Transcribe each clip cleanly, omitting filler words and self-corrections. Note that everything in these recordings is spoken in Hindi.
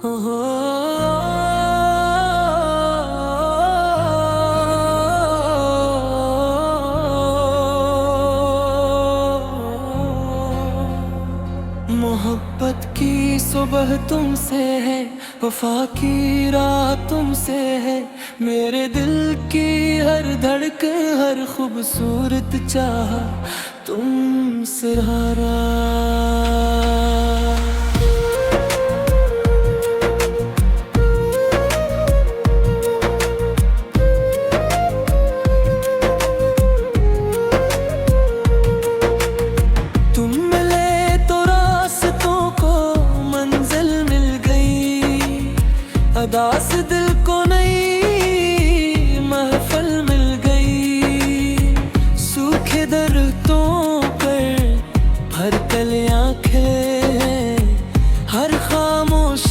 मोहब्बत की सुबह तुमसे है, वफा की रात तुमसे है। मेरे दिल की हर धड़कन, हर खूबसूरत चाह तुमसे हारा। तुम मिले तो रास्तों को मंजिल मिल गई, अदा से दिल को नई महफिल मिल गई। सूखे दरख्तों पर हर कलियां खिले, हर खामोश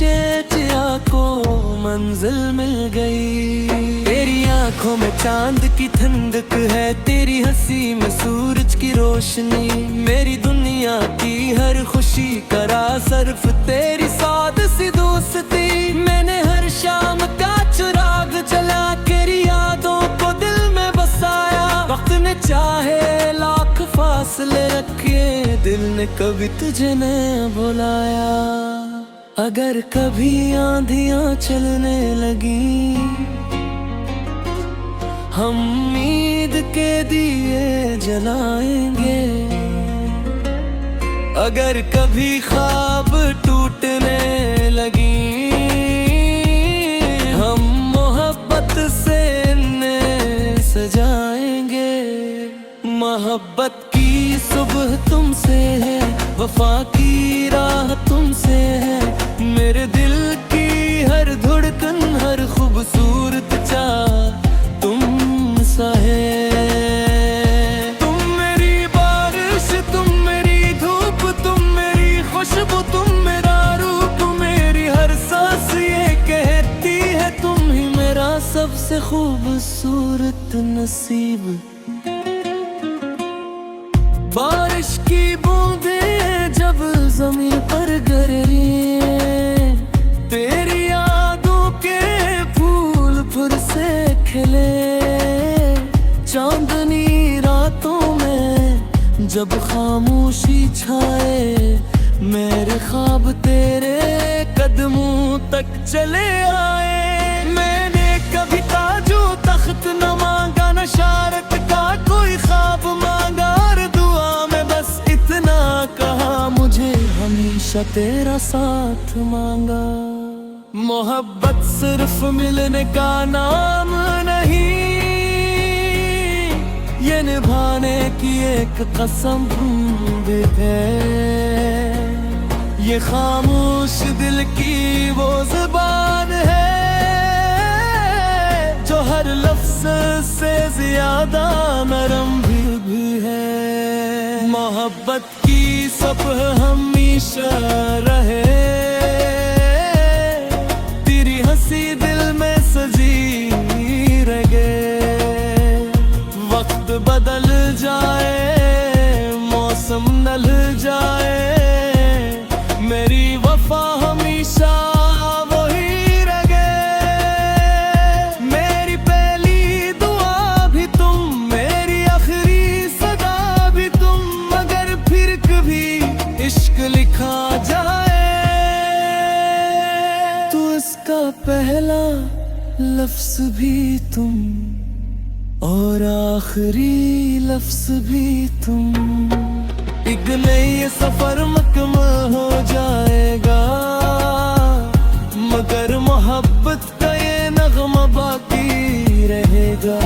चिया को मंजिल मिल गई। तेरी आंखों में चांद की ठंडक है, तेरी हंसी में सूरज की रोशनी। मेरी दुनिया की हर खुशी करा सर्फ तेरी साद सी दोस्ती। मैंने हर शाम का चिराग जला तेरी यादों को दिल में बसाया। वक्त ने चाहे लाख फासले रखे, दिल ने कभी तुझे न बुलाया। अगर कभी आंधियां चलने लगी, हम उम्मीद के दिए जलाएंगे। अगर कभी ख्वाब टूटने लगी, हम मोहब्बत से इन्हें सजाएंगे। मोहब्बत की सुबह तुमसे है, वफा की राह तुमसे है। मेरे दिल की हर धड़कन, हर खूबसूरत चाह तुम सा है। तुम मेरी बारिश, तुम मेरी धूप, तुम मेरी खुशबू, तुम मेरा रूप। मेरी हर सांस ये कहती है, तुम ही मेरा सबसे खूबसूरत नसीब। बारिश की बूंदें जब जमीन पर गिरी, तेरी यादों के फूल फिर से खिले। चांदनी रातों में जब खामोशी छाए, मेरे ख्वाब तेरे कदमों तक चले आए। मैंने कभी ताजो तख्त न मांगा, न शारत का कोई ख्वाब मांगा। और दुआ में बस इतना कहा, मुझे हमेशा तेरा साथ मांगा। मोहब्बत सिर्फ मिलने का नाम नहीं, ये निभाने की एक कसम भी है। ये खामोश दिल की वो ज़बान है, जो हर लफ्ज़ से ज्यादा नरम भी है। मोहब्बत की सुबह हमेशा रहे, तेरी हंसी दिल में सजी रहे। वक्त बदल जाए, मौसम नल जाए, मेरी वफा हमेशा वही रहे। मेरी पहली दुआ भी तुम, मेरी आखिरी सदा भी तुम। मगर फिर कभी इश्क लिखा जाए, तो इसका पहला लफ्ज़ भी तुम और आखिरी लफ्ज़ भी तुम। एक नई सफर मुकम्मल हो जाएगा, मगर मोहब्बत का ये नगमा बाकी रहेगा।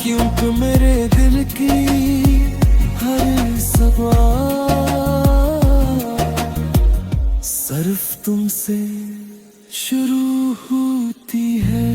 क्योंकि मेरे दिल की हर सवाल सिर्फ तुमसे शुरू होती है।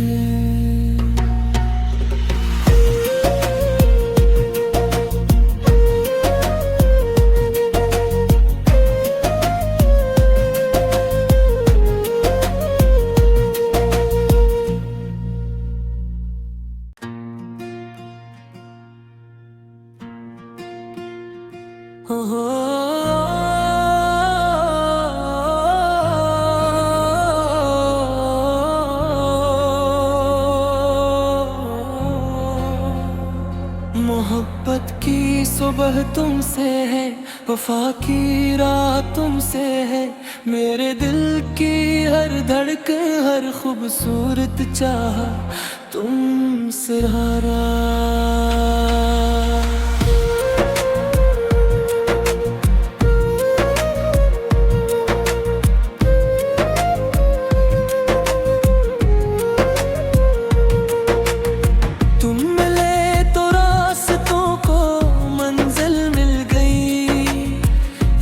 सुबह तुमसे है, वफा की रात तुमसे है। मेरे दिल की हर धड़कन, हर खूबसूरत चाह तुमसे हारा।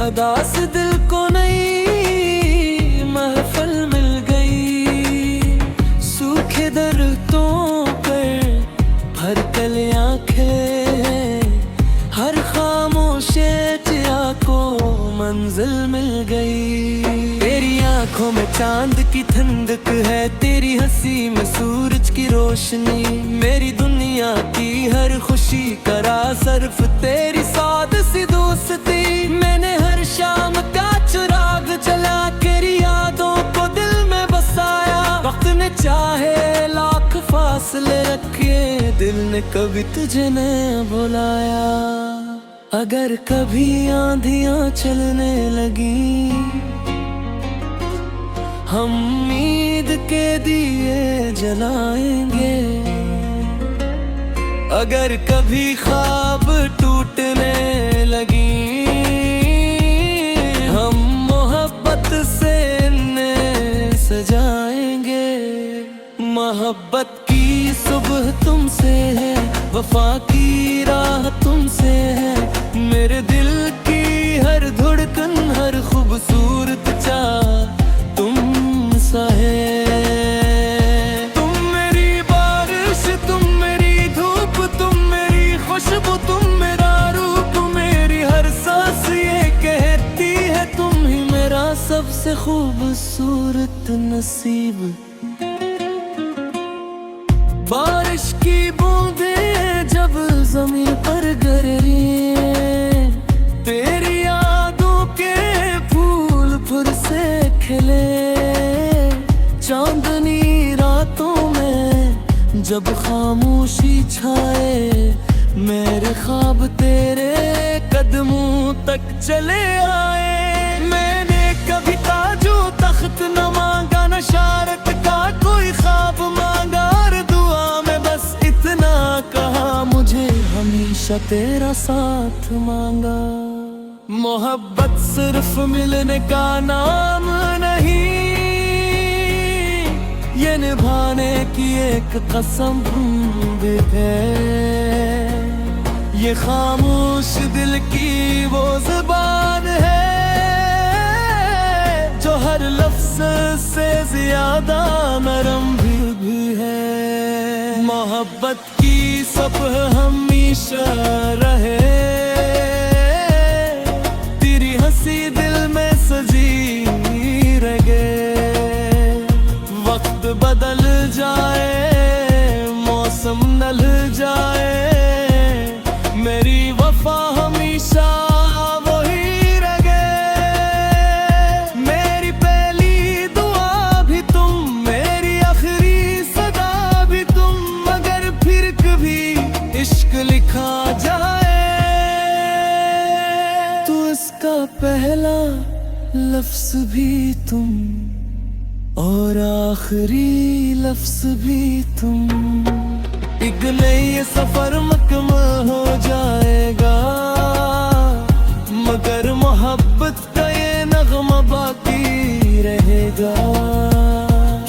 अदास दिल को नई महफल मिल गई। सूखे दरख्तों पर भर कलियां खिले, हर खामोश चिया को मंजिल मिल गई। तेरी आंखों में चांद की ठंडक है, तेरी हंसी में सूरज की रोशनी। मेरी दुनिया की हर खुशी करा सर्फ तेरी साद सी दोस्ती। मैंने हर शाम का चिराग जला तेरी यादों को दिल में बसाया। वक्त ने चाहे लाख फासले रखे, दिल ने कभी तुझे न बुलाया। अगर कभी आंधियां चलने लगी, हम उम्मीद के दिए जलाएंगे। अगर कभी ख्वाब टूटने लगी, हम मोहब्बत से इन्हें सजाएंगे। मोहब्बत की सुबह तुमसे है, वफा की राह तुमसे है। मेरे दिल की हर धड़कन, हर खूबसूरत चाह तुमसा है। तुम मेरी बारिश, तुम मेरी धूप, तुम मेरी खुशबू, तुम मेरा रूप। मेरी हर सांस ये कहती है, तुम ही मेरा सबसे खूबसूरत नसीब। बारिश की बूंदें जब जमीन पर गिरी, तेरी यादों के फूल फिर से खिले। चांदनी रातों में जब खामोशी छाए, मेरे ख्वाब तेरे कदमों तक चले आए। मैंने कभी ताजो तख्त न मांगा, न शारत का कोई ख्वाब मांगा। और दुआ में बस इतना कहा, मुझे हमेशा तेरा साथ मांगा। मोहब्बत सिर्फ मिलने का नाम नहीं, ये निभाने की एक कसम भी है। ये खामोश दिल की वो ज़बान है, जो हर लफ्ज़ से ज्यादा नरम भी है। मोहब्बत की सुबह हमेशा रहे, तेरी हंसी दिल में सजी रहे। वक्त बदल जाए, मौसम ढल जाए, मेरी वफा हमेशा वही रहे। मेरी पहली दुआ भी तुम, मेरी आखिरी सदा भी तुम। मगर फिर कभी इश्क लिखा जाए, तो इसका पहला लफ्ज़ भी तुम और आखिरी लफ्ज़ भी तुम। एक नई सफर मुकम्मल हो जाएगा, मगर मोहब्बत का ये नगमा बाकी रहेगा।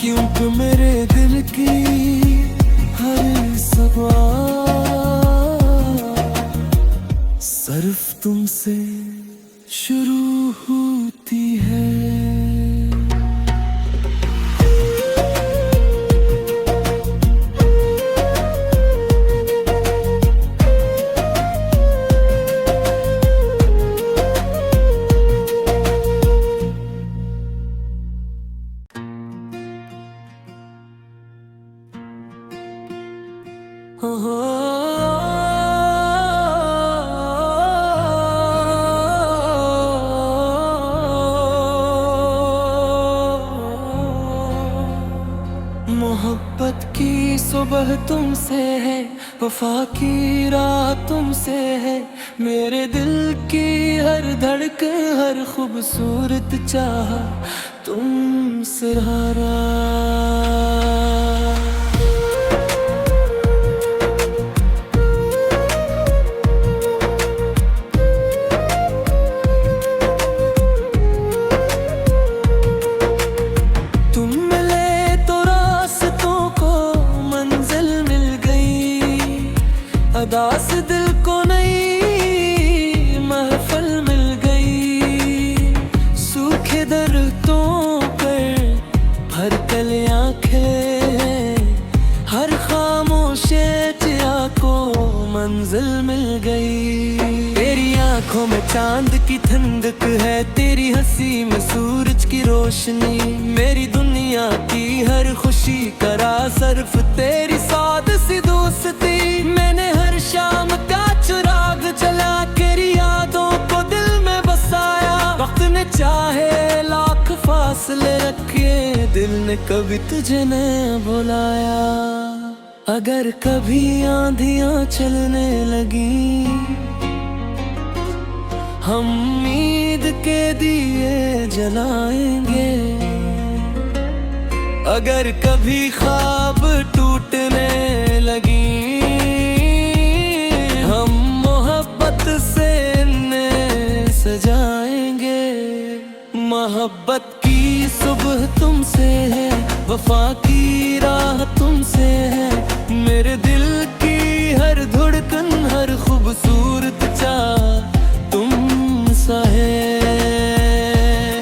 क्योंकि मेरे दिल की हर सवाल सिर्फ तुमसे शुरू होती है। मोहब्बत की सुबह तुमसे है, वफा की रात तुमसे है। मेरे दिल की हर धड़कन, हर खूबसूरत चाह तुम सहारा। तुम मिले तो रास्तों को मंजिल मिल गई, अदा से दिल को नई महफिल मिल गई। सूखे दरख्तों पर हर कलियां खिले, हर खामोश चिया को मंजिल मिल गई। तेरी आंखों में चांद की ठंडक है, तेरी हंसी में सूरज की रोशनी। मेरी दुनिया की हर खुशी का राज सिर्फ तेरी साथ सी दोस्ती। मैंने हर शाम का चिराग जला तेरी यादों को दिल में बसाया। वक्त ने चाहे लाख फासले रखे, दिल ने कभी तुझे न बुलाया। अगर कभी आंधियां चलने लगी, हम उम्मीद के दिए जलाएंगे। अगर कभी ख्वाब टूटने लगी, हम मोहब्बत से इन्हें सजाएंगे। मोहब्बत की सुबह तुमसे है, वफा की राह तुमसे है। मेरे दिल की हर धड़कन, हर खूबसूरत चाह तुम सा है।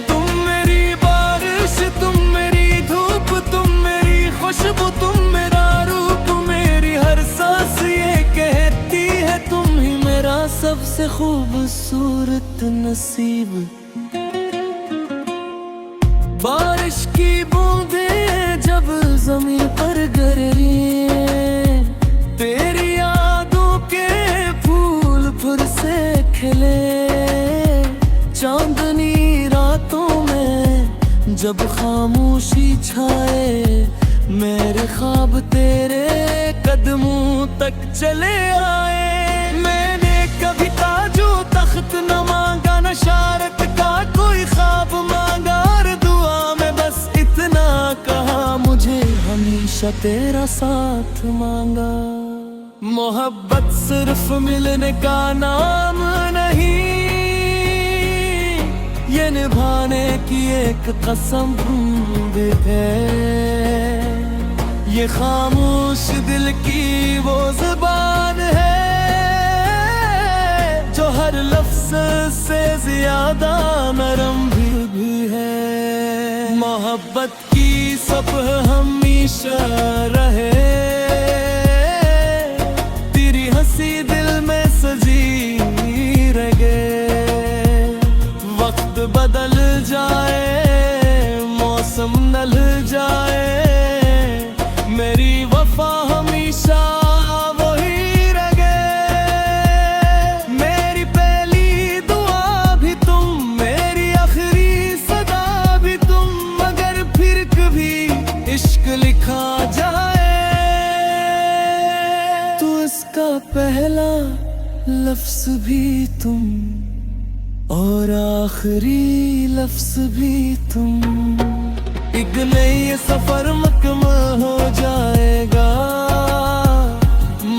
तुम मेरी बारिश, तुम मेरी धूप, तुम मेरी खुशबू, तुम मेरा रूप। मेरी हर सांस ये कहती है तुम ही मेरा सबसे खूबसूरत नसीब। बारिश की बूंदें जब जमीन पर गिर रही हैं, तेरी यादों के फूल फिर से खिले। चांदनी रातों में जब खामोशी छाए, मेरे ख्वाब तेरे कदमों तक चले आए। मैंने कभी ताजो तख्त न मांगा, न शारत का कोई ख्वाब मांगा, और दुआ में बस इतना कहा, मुझे हमेशा तेरा साथ मांगा। मोहब्बत सिर्फ मिलने का नाम नहीं, ये निभाने की एक कसम भी है। ये खामोश दिल की वो ज़बान है, जो हर लफ्ज़ से ज्यादा नरम भी है। मोहब्बत की सबह हमेशा रहे, तेरी हंसी दिल में सजी रहे। वक्त बदल जाए, मौसम नल जाए, मेरी वफा हमेशा वही रहे। मेरी पहली दुआ भी तुम, मेरी आखिरी सदा भी तुम। मगर फिर कभी इश्क लिखा जाए, तो इसका पहला लफ्ज भी तुम, और आखिरी लफ्ज भी तुम। एक नई सफर मुकम्मल हो जाएगा,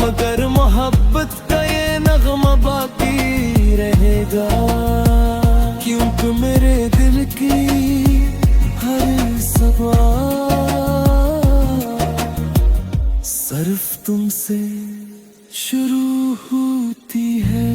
मगर मोहब्बत का ये नगमा बाकी रहेगा। क्योंकि मेरे दिल की हर सवाल सिर्फ तुमसे शुरू होती है।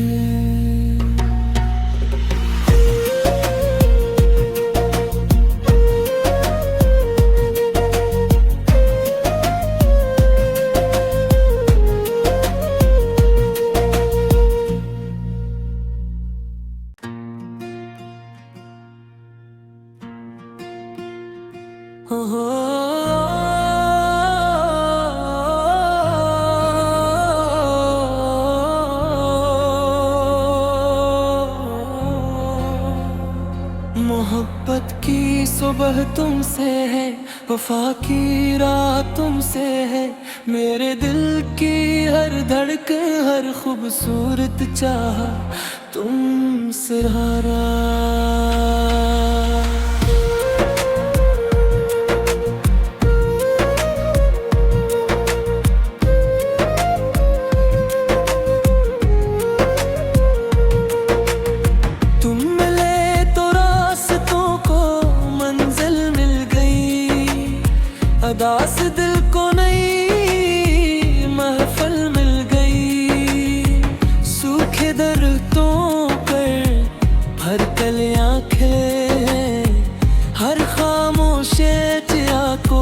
मोहब्बत की सुबह तुमसे है, वफा की रात तुमसे है। मेरे दिल की हर धड़कन, हर खूबसूरत चाह तुमसे हारा। अदास दिल को नई महफल मिल गई, सूखे दरख्तों पर भर कलियां खिले, हर खामोश चिया को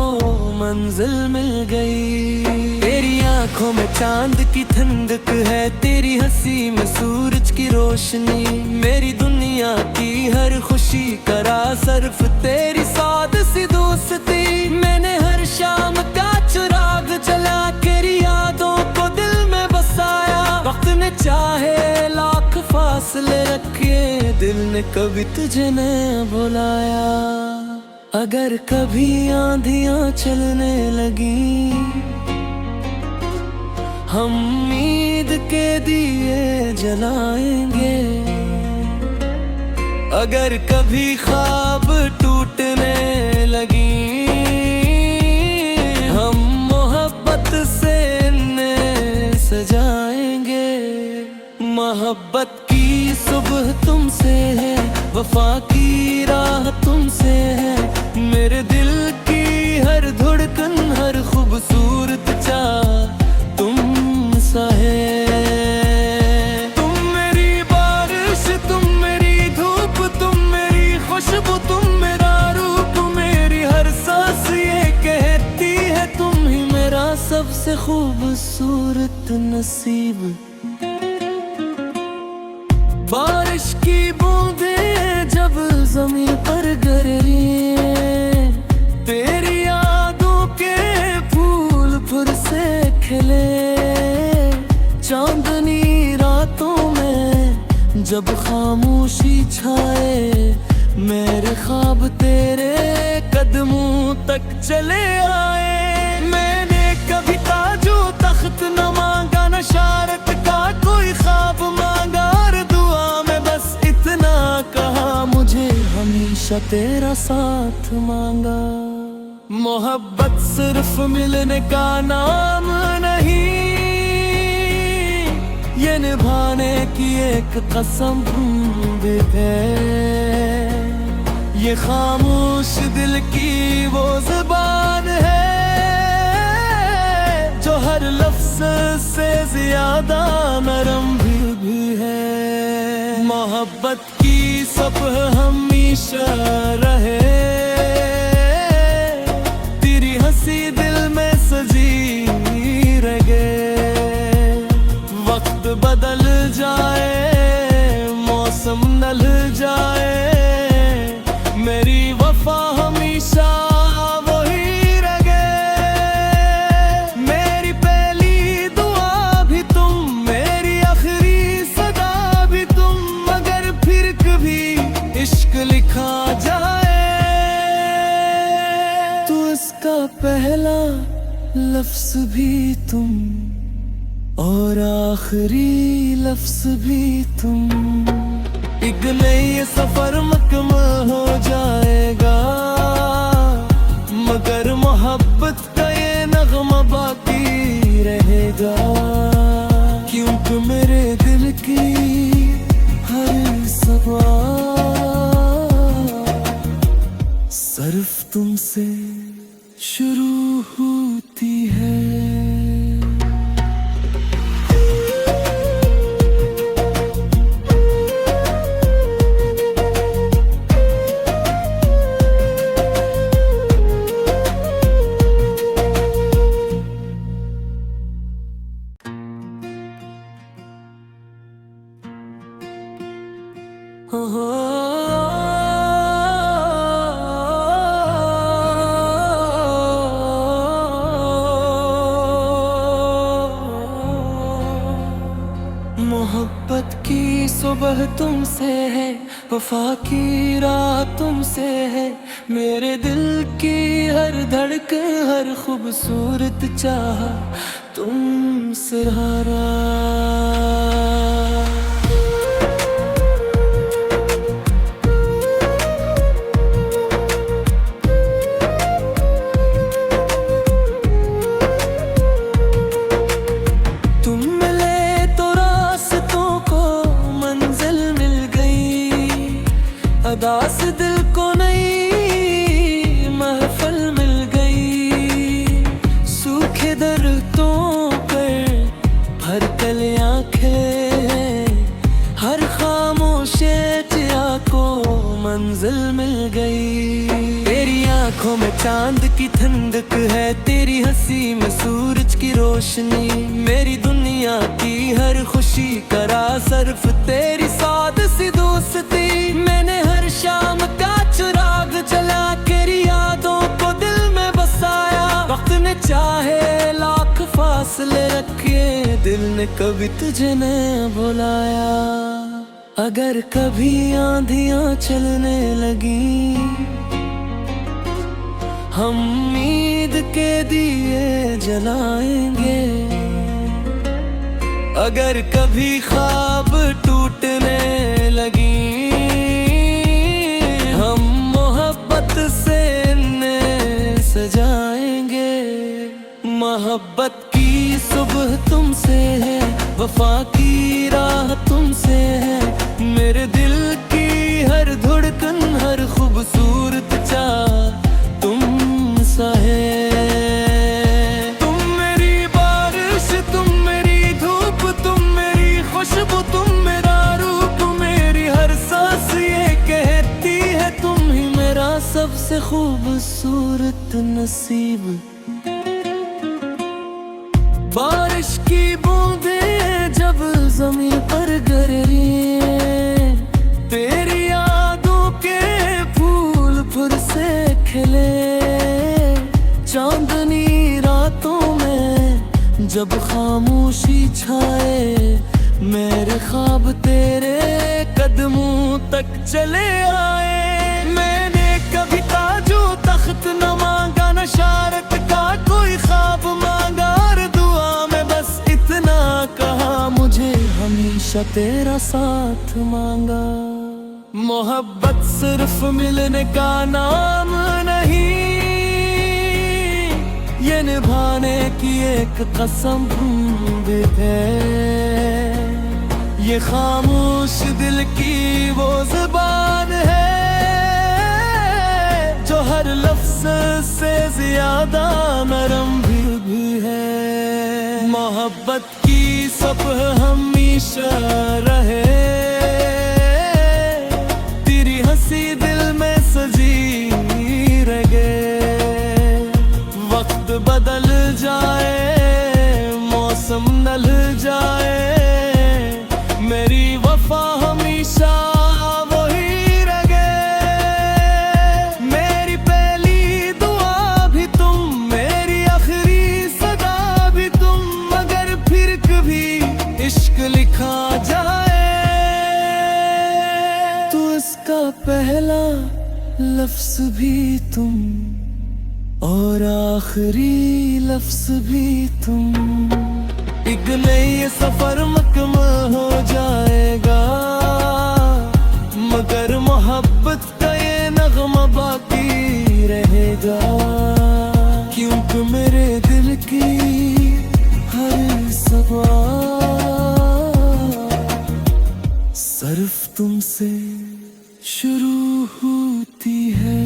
मंजिल मिल गई। तेरी आंखों में चांद की ठंडक है, तेरी हंसी में सूरज की रोशनी। मेरी दुनिया की हर खुशी करा सर्फ तेरी साद सी दोस्ती। मैंने हर शाम का चिराग जला तेरी यादों को दिल में बसाया। वक्त ने चाहे लाख फासले रखे, दिल ने कभी तुझे न बुलाया। अगर कभी आंधियां चलने लगी, हम उम्मीद के दिए जलाएंगे। अगर कभी ख्वाब टूटने लगी, हम मोहब्बत से इन्हें सजाएंगे। मोहब्बत की सुबह तुमसे है, वफा की राह तुमसे है। मेरे दिल की हर धड़कन, हर खूबसूरत चाह तुमसा है। तुम मेरी बारिश, तुम मेरी धूप, तुम मेरी खुशबू, तुम मेरा रूप। मेरी हर सांस ये कहती है, तुम ही मेरा सबसे खूबसूरत नसीब। बारिश की बूंदें जब ज़मीन पर गिरी, तेरी यादों के फूल फिर से खिले। चांदनी रातों में जब खामोशी छाए, मेरे ख्वाब तेरे कदमों तक चले आए। मैंने कभी ताजो तख्त न मांगा, न शारत का कोई ख्वाब मांगा, और दुआ में बस इतना कहा, मुझे हमेशा तेरा साथ मांगा। मोहब्बत सिर्फ मिलने का नाम नहीं, ये निभाने की एक कसम भी है। ये खामोश दिल की वो ज़बान है, जो हर लफ्ज़ से ज्यादा नरम भी है। मोहब्बत की सुबह हमेशा रहे, तेरी हंसी दिल में सजी रहे। वक्त बदल जाए, मौसम ढल जाए, मेरी वफा हमेशा वही रहे। मेरी पहली दुआ भी तुम, मेरी आखिरी सदा भी तुम। मगर फिर कभी इश्क लिखा जाए, तो इसका पहला लफ्ज़ भी तुम, और आखिरी लफ्ज़ भी तुम। एक नई सफर मुकम्मल हो जाएगा, मगर मोहब्बत का ये नगमा बाकी रहेगा। क्योंकि मेरे दिल की हर सवा सिर्फ तुमसे शुरू होती है। मोहब्बत की सुबह तुमसे है, वफा की राह तुमसे है। मेरे दिल की हर धड़कन, हर खूबसूरत चाह तुमसे हारा। अदास दिल को नई महफल मिल गई। सूखे दरख्तों पर हर कलियां खिले, हर खामोश चिया को मंजिल मिल गई। तेरी आंखों में चांद की ठंडक है, तेरी हंसी में सूरज की रोशनी। मेरी दुनिया की हर खुशी का राज सिर्फ तेरी साथ सी दोस्ती। मैंने हर शाम का चिराग जला तेरी यादों को दिल में बसाया। वक्त ने चाहे लाख फासले रखे, दिल ने कभी तुझे न बुलाया। अगर कभी आंधियां चलने लगी, हम उम्मीद के दिए जलाएंगे। अगर कभी ख्वाब टूटने लगी, हम मोहब्बत से इन्हें सजाएंगे। मोहब्बत की सुबह तुमसे है, वफा की राह तुमसे है। मेरे दिल की हर धड़कन, हर खूबसूरत चाह तुमसा है। तुम मेरी बारिश, तुम मेरी धूप, तुम मेरी खुशबू, तुम मेरा रूप। मेरी हर सांस ये कहती है तुम ही मेरा सबसे खूबसूरत नसीब। बारिश की बूंदें जब जमीन पर गिर रही हैं, तेरी यादों के फूल फिर से खिले। चांदनी रातों में जब खामोशी छाए, मेरे ख्वाब तेरे कदमों तक चले आए। मैंने कभी ताजो तख्त न मांगा, न शारत का कोई ख्वाब मांगा। और दुआ में बस इतना कहा, मुझे हमेशा तेरा साथ मांगा। मोहब्बत सिर्फ मिलने का नाम नहीं, ये निभाने की एक कसम भी है। ये खामोश दिल की वो ज़ुबान है, जो हर लफ्ज़ से ज्यादा नरम भी है। मोहब्बत की सुबह हमेशा रहे, तेरी हंसी दिल में सजी रहे। वक्त बदल जाए, मौसम ढल जाए, मेरी वफा हमेशा वही रहे। मेरी पहली दुआ भी तुम, मेरी आखिरी सदा भी तुम। अगर फिर कभी इश्क लिखा जाए, तो इसका पहला लफ्ज़ भी तुम और आखिरी लफ्ज़ भी तुम। एक नई सफर मुकम्मल हो जाएगा, मगर मोहब्बत का ये नगमा बाकी रहेगा। क्योंकि मेरे दिल की हर सवाल सिर्फ तुमसे शुरू होती है।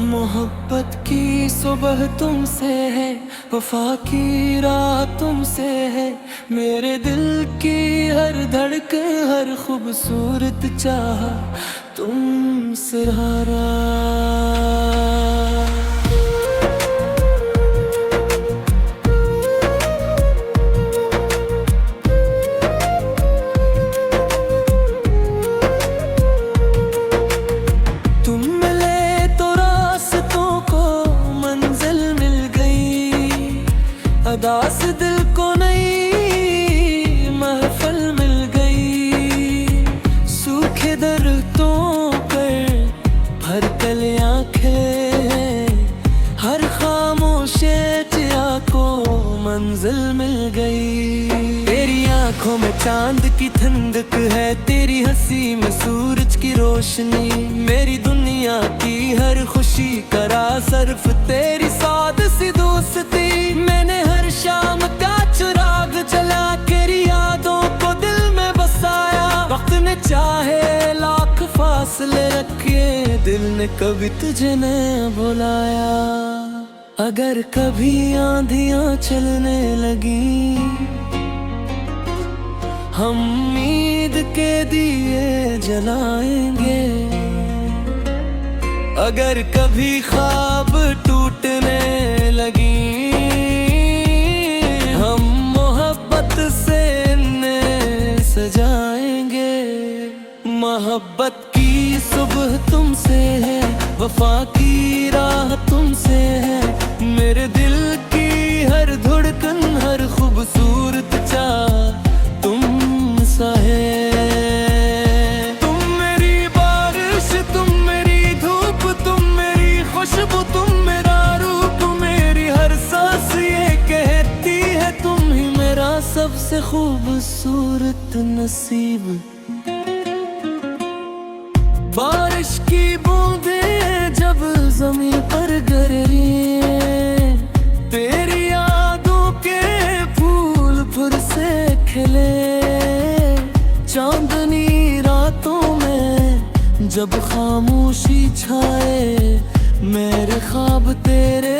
मोहब्बत की सुबह तुमसे है, वफा की रात तुमसे है। मेरे दिल की हर धड़कन, हर खूबसूरत चाह तुमसे हारा। तुम मिले तो रास्तों को मंजिल मिल गई, अदा से दिल को नई महफिल मिल गई। सूखे दरख्तों पर भर कलियां खिले, हर खामोश चिया को मंजिल मिल गई। तेरी आंखों में चांद की ठंडक है, तेरी हंसी में सूरज की रोशनी। मेरी दुनिया की हर खुशी करा सर्फ तेरी साद सी दोस्ती। मैंने हर शाम का चिराग जला तेरी यादों को दिल में बसाया। वक्त ने चाहे लाख फासले रखे, दिल ने कभी तुझे न बुलाया। अगर कभी आंधियां चलने लगी, हम उम्मीद के दिए जलाएंगे। अगर कभी ख्वाब टूटने लगी, हम मोहब्बत से इन्हें सजाएंगे। मोहब्बत की सुबह तुमसे है, वफा की राह तुमसे है। मेरे दिल की हर धड़कन, हर खूबसूरत चाह तुमसा है। तुम मेरी बारिश, तुम मेरी धूप, तुम मेरी खुशबू, तुम मेरा रूप। मेरी हर सांस ये कहती है, तुम ही मेरा सबसे खूबसूरत नसीब। बारिश की बूंदें जब ज़मीन पर गिर रही हैं, तेरी यादों के फूल फिर से खिले। चांदनी रातों में जब खामोशी छाए, मेरे ख्वाब तेरे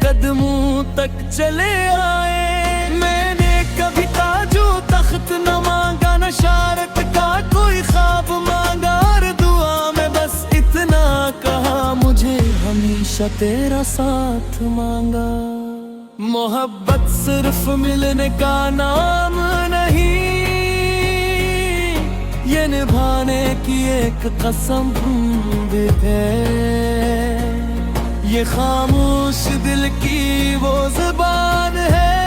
कदमों तक चले आए। मैंने कभी ताजो तख्त न मांगा, न शारत का कोई ख्वाब मांगा, और दुआ में बस इतना कहा, मुझे हमेशा तेरा साथ मांगा। मोहब्बत सिर्फ मिलने का नाम नहीं, ये निभाने की एक कसम भी है। ये खामोश दिल की वो ज़बान है,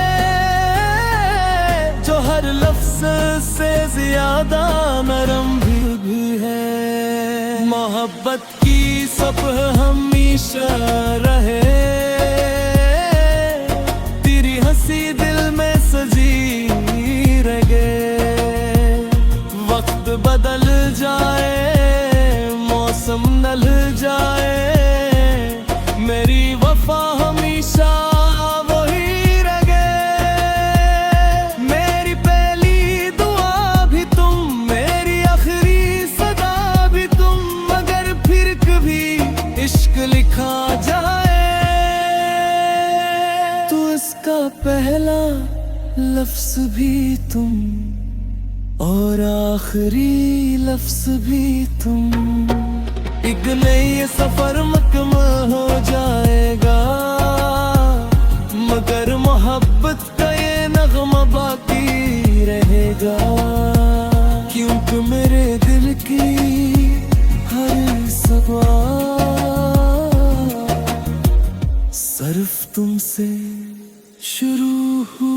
जो हर लफ्ज़ से ज्यादा नरम भी है। मोहब्बत की सफ़ह हमेशा रहे, तेरी हंसी दिल में सजी रहे। वक्त बदल जाए, मौसम नल जाए, मेरी वफा हमेशा वही रहे। मेरी पहली दुआ भी तुम, मेरी आखिरी सदा भी तुम। मगर फिर कभी इश्क लिखा जाए, तो इसका पहला लफ्ज़ भी तुम, और आखिरी लफ्ज़ भी तुम। एक नई सफर मुकम्मल हो जाएगा, मगर मोहब्बत का ये नगमा बाकी रहेगा। क्योंकि मेरे दिल की हर सवाल सिर्फ तुमसे शुरू हुआ।